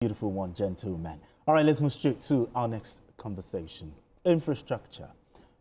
Beautiful one, gentlemen. All right, let's move straight to our next conversation. Infrastructure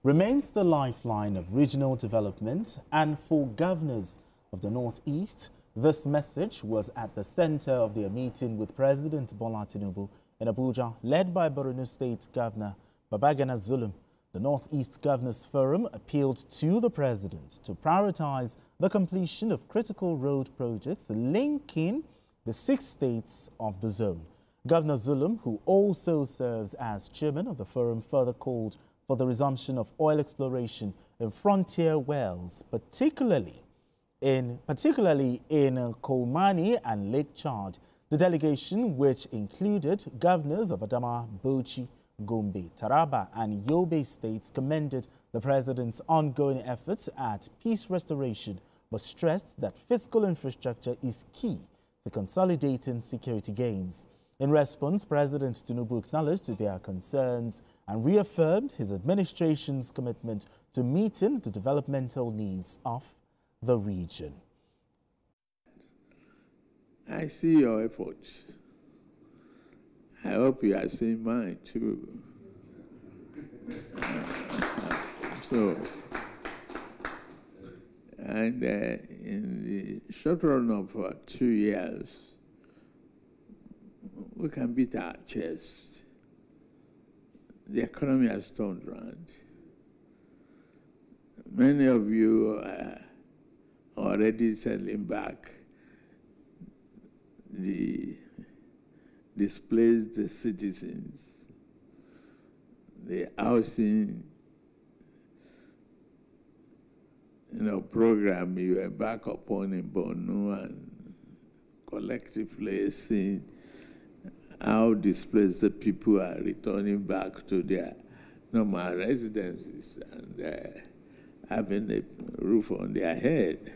remains the lifeline of regional development, and for governors of the Northeast, this message was at the center of their meeting with President Bola Tinubu in Abuja, led by Borno State Governor Babagana Zulum. The Northeast Governors Forum appealed to the president to prioritize the completion of critical road projects linking the 6 states of the zone. Governor Zulum, who also serves as chairman of the forum, further called for the resumption of oil exploration in frontier wells, particularly in Kolmani and Lake Chad. The delegation, which included governors of Adamawa, Bauchi, Gombe, Taraba and Yobe states, commended the president's ongoing efforts at peace restoration, but stressed that fiscal infrastructure is key to consolidating security gains. In response, President Tinubu acknowledged their concerns and reaffirmed his administration's commitment to meeting the developmental needs of the region. I see your efforts. I hope you are seeing mine too. In the short run of 2 years, we can beat our chest. The economy has turned around. Many of you are already settling back. The displaced citizens, the housing program you embark upon in Borno, and collectively seeing how displaced the people are returning back to their normal residences and having a roof on their head.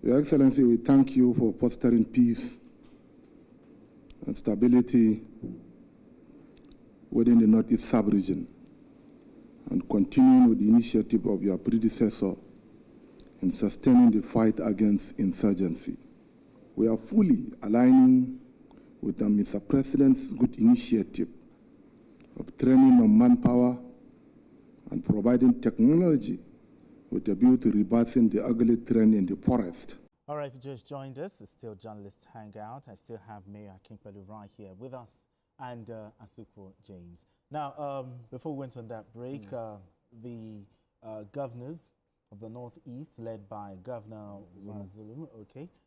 Your Excellency, we thank you for fostering peace and stability within the Northeast sub-region and continuing with the initiative of your predecessor in sustaining the fight against insurgency. We are fully aligning with Mr. President's good initiative of training on manpower and providing technology with a view to reversing the ugly trend in the forest. All right, if you just joined us, it's still Journalist Hangout. I still have Mayor Akinpelu right here with us and Asukwo James. Now, before we went on that break, the governors of the Northeast, led by Governor Zulum,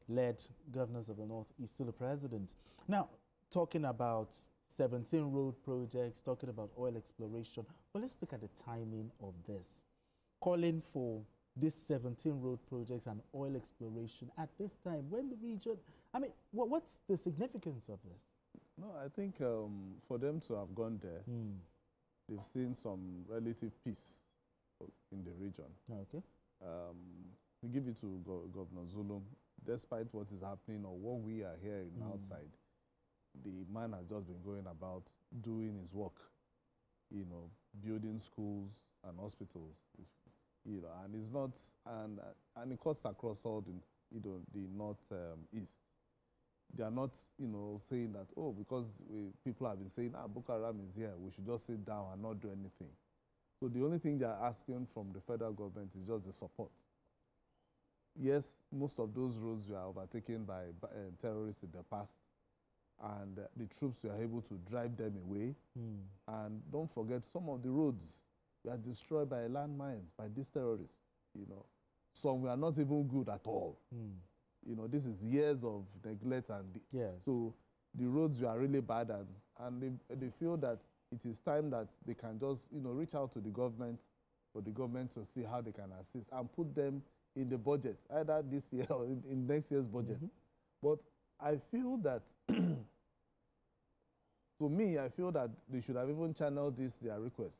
led governors of the Northeast to the president. Now, talking about 17 road projects, talking about oil exploration, but let's look at the timing of this. Calling for these 17 road projects and oil exploration at this time when the region, I mean, what's the significance of this? No, I think for them to have gone there, they've seen some relative peace in the region. Okay. We give it to Governor Zulum, despite what is happening or what we are hearing outside, the man has just been going about doing his work, building schools and hospitals, and it's not, and it cuts across all the Northeast. They are not, saying that, oh, because people have been saying, Boko Haram is here, we should just sit down and not do anything. So the only thing they are asking from the federal government is just the support. Yes, most of those roads were overtaken by terrorists in the past, and the troops were able to drive them away. And don't forget, some of the roads were destroyed by landmines, by these terrorists. Some were not even good at all. This is years of neglect, and so the roads were really bad, and they feel that it is time that they can just, reach out to the government for the government to see how they can assist and put them in the budget, either this year or in next year's budget. But I feel that, to me, I feel that they should have even channeled their request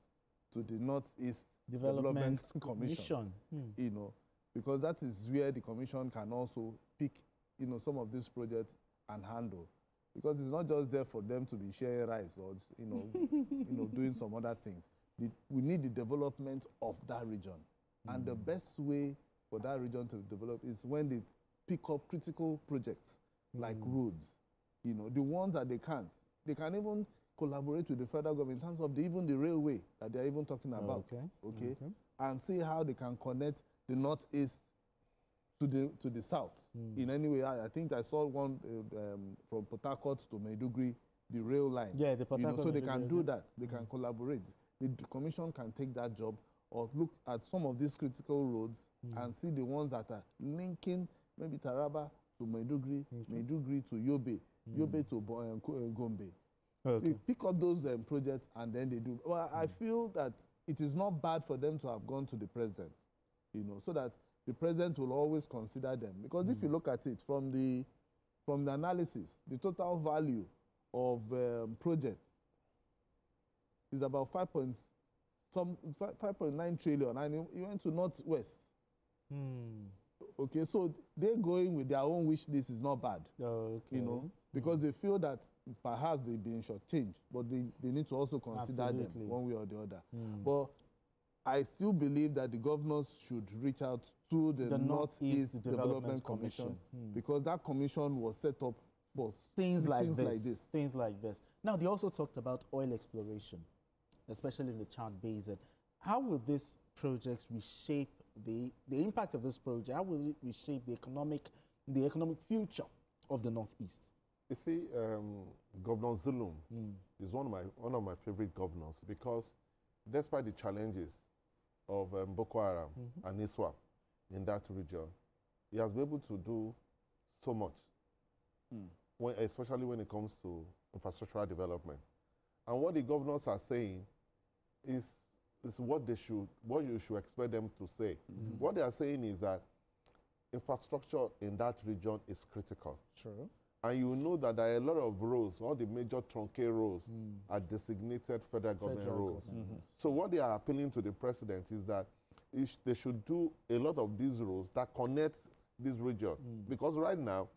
to the Northeast Development Commission. Because that is where the commission can also pick, some of these projects and handle. Because it's not just there for them to be sharing rice or, doing some other things. We need the development of that region. And the best way for that region to develop is when they pick up critical projects like roads. The ones that they can't, they can even collaborate with the federal government in terms of even the railway that they're even talking about. Okay. And see how they can connect the northeast to the south in any way. I think I saw one from Port Harcourt to Maiduguri, the rail line. Yeah, the Port Harcourt. So they can do that. They can collaborate. The commission can take that job or look at some of these critical roads and see the ones that are linking maybe Taraba to Maiduguri, Maiduguri to Yobe, Yobe to Gombe. They pick up those projects and then they do. Well, I feel that it is not bad for them to have gone to the president, so that the president will always consider them. Because if you look at it from the analysis, the total value of projects is about 5.9 trillion, and you went to Northwest. Okay, so they're going with their own wish list is not bad. Because they feel that perhaps they've been shortchanged, but they need to also consider them one way or the other. But I still believe that the governors should reach out to the Northeast Development Commission because that commission was set up for things like this. Now, they also talked about oil exploration, especially in the Chad Basin. How will this project reshape the impact of this project? How will it reshape the economic future of the Northeast? You see, Governor Zulum is one of my favorite governors because despite the challenges of Boko Haram and ISWAP in that region, he has been able to do so much, especially when it comes to infrastructural development. And what the governors are saying is what you should expect them to say. What they are saying is that infrastructure in that region is critical. True. And you know that there are a lot of roads, all the major truncated roads are designated federal government roads. So what they are appealing to the president is that they should do a lot of these roads that connect this region. Because right now,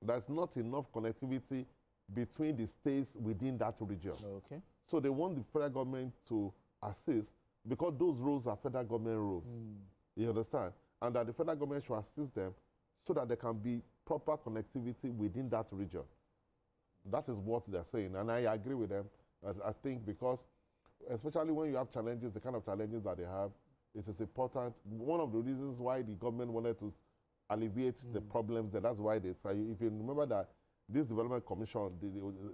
there's not enough connectivity between the states within that region. Okay. So they want the federal government to assist because those roads are federal government roads. You understand? And that the federal government should assist them so that there can be proper connectivity within that region. That is what they're saying, and I agree with them. I think because, especially when you have challenges, the kind of challenges that they have, it is important. One of the reasons why the government wanted to alleviate the problems, that's why they say, if you remember that this development commission,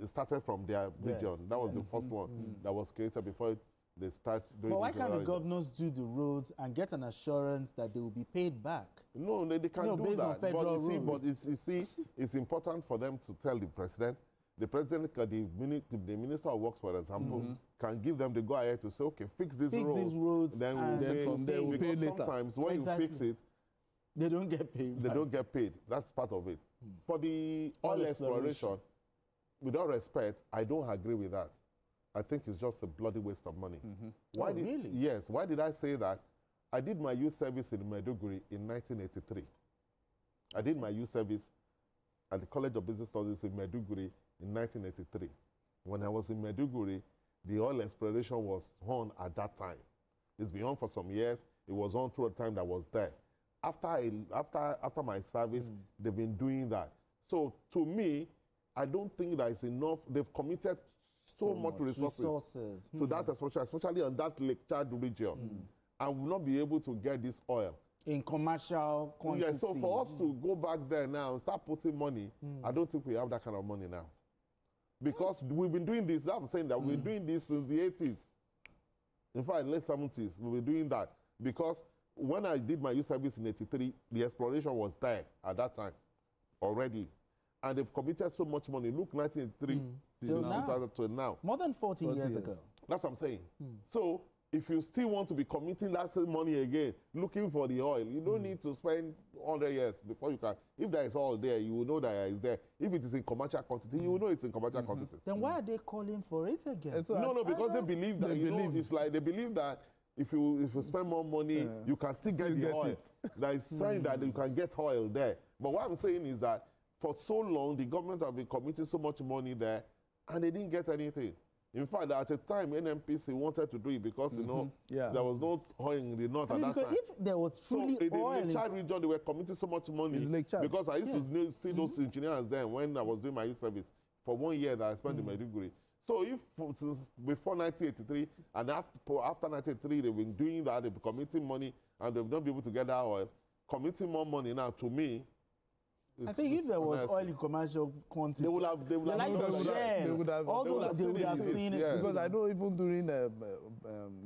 it started from their region. That was the first one that was created before they start doing. But why can't the governors do the roads and get an assurance that they will be paid back? No, they can do that. But you see, it's important for them to tell the president. The president, the minister of works, for example, can give them the go-ahead to say, okay, fix these roads. Then we'll pay later. Because sometimes when you fix it, they don't get paid. They don't get paid. That's part of it. For the oil exploration, with all respect, I don't agree with that. I think it's just a bloody waste of money. Really? Yes. Why did I say that? I did my youth service in Maiduguri in 1983. I did my youth service at the College of Business Studies in Maiduguri in 1983. When I was in Maiduguri, the oil exploration was on at that time. It's been on for some years. It was on through the time that I was there. After my service, they've been doing that. So to me, I don't think that it's enough. They've committed so much resources to that, especially on that Lake Chad region, and will not be able to get this oil in commercial quantity. Yeah, so for us to go back there now and start putting money, I don't think we have that kind of money now. Because we've been doing this, I'm saying that we're doing this since the 80s. In fact, late 70s, we were doing that. Because when I did my youth service in 83, the exploration was there at that time already. And they've committed so much money. Look, 1983 till now. More than 40 years ago. That's what I'm saying. So if you still want to be committing that same money again, looking for the oil, you don't need to spend 100 years before you can. If there is oil there, you will know that it's there. If it is in commercial quantity, you will know it's in commercial quantities. Then why are they calling for it again? No, because they believe that, it's like they believe that if you spend more money, you can still get the oil. That is saying that you can get oil there. But what I'm saying is that for so long, the government have been committing so much money there, and they didn't get anything. In fact, at the time, NNPC wanted to do it because, there was no oil in the north at that time. If there was truly oil in the Lake Chad region, they were committing so much money. Because I used to see those engineers then when I was doing my youth service for 1 year that I spent in Maiduguri. So if since before 1983 and after 1983 they've been doing that, they've been committing money and they've not been able to get that oil, committing more money now to me. I think if there was oil in commercial quantity, they would have seen it. Yes. Because I know even during the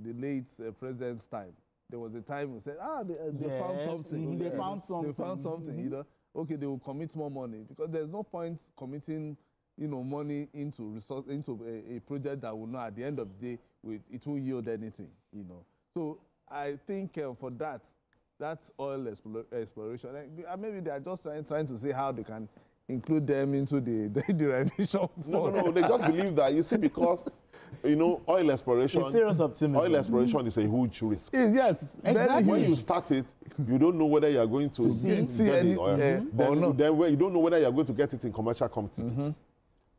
late president's time, there was a time we said, they found something. They found something. They found something, you know. Okay, they will commit more money because there's no point committing, you know, money into a project that will not, at the end of the day, it won't yield anything, you know. So I think for that's oil exploration. Maybe they are just trying to see how they can include them into the revision. No, they just believe that, you see, because, you know, oil exploration. It's serious optimism. Oil exploration is a huge risk. Yes, exactly. When you start it, you don't know whether you are going to see any oil. Then You don't know whether you are going to get it in commercial quantities.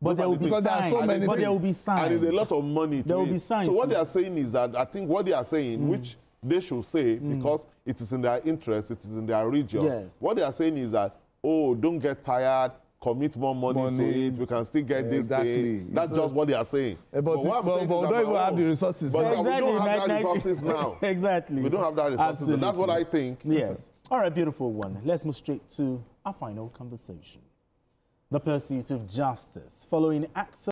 But there will be signs. But there will be signs. And it's a lot of money. There will be signs. So what they are saying is that, I think what they are saying, which they should say, because it is in their interest, it is in their region. Yes. What they are saying is that, oh, don't get tired, commit more money to it, we can still get this thing. That's just what they are saying. But what I'm saying is we don't even have the resources. But exactly. we don't have that resources now. Exactly. We don't have that resources. Absolutely. That's what I think. Yes. All right, beautiful one. Let's move straight to our final conversation. The pursuit of justice following acts